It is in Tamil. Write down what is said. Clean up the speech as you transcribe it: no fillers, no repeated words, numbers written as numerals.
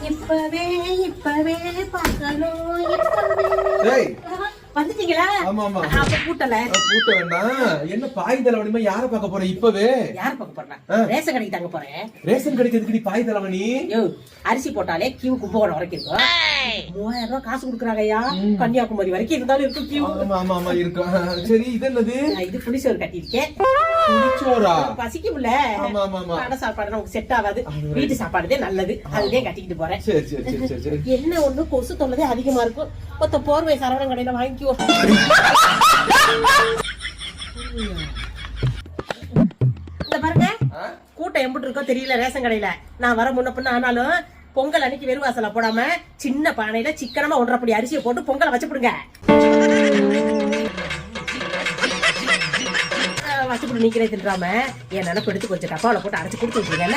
இப்பவே பார்க்கணும். வந்துட்டீங்களா? ஆமா ஆமா. அப்ப கூட்டல. கூட்ட வேண்டாம். என்ன பாய் தலைவனிமா யார பார்க்க போற இப்பவே? யார பார்க்க போறேன்? ரேஷன் கடைக்கு தாங்க போறேன். ரேஷன் கடைக்கு எதுக்கு நீ பாய் தலைவனி? யோ, அரிசி போட்டாலே கியூ கும்பகோணம் வரைக்கும் இருக்கும். 3000 ரூபாய் காசு குடுக்குறாங்கய்யா. கன்னியாகுமரி வரைக்கும் இருந்தாலும் இருக்கும் கியூ. ஆமா ஆமா ஆமா இருக்கும். சரி, இது என்னது? இது புளிசோறு கட்டியிருக்கேன். புளிச்சோரா? பசிக்கும்ல. ஆமா ஆமா ஆமா. கடை சாப்பாடு நமக்கு செட் ஆகாது. வீட்டு சாப்பாடுதே நல்லது. அதுதான் கட்டிக்கிட்டு போறேன். சரி சரி சரி சரி. என்ன ஒண்ணு கொசு தொல்லதே அதிகமா இருக்கும். மொத்த போர்வை சரவணன் கடையில வாங்கிக்குவோம். இந்த பாருங்க, கூட்டம் எம்பிட்டு இருக்கோ தெரியல ரேஷன் கடையில. நான் வர முன்ன பின்ன ஆனாலும் பொங்கல் அன்னைக்கு வெறும் வாசல போடாம சின்ன பானையில சிக்கனமா 1.5 படி அரிசியை போட்டு பொங்கலை வச்சுடுங்க. வச்சுப்பட்டு நீக்கிறே தின்றாம என் நினைப்பு எடுத்து கொஞ்சம் டப்பாவில போட்டு அரைச்சு கொடுத்து விட்டுருங்க.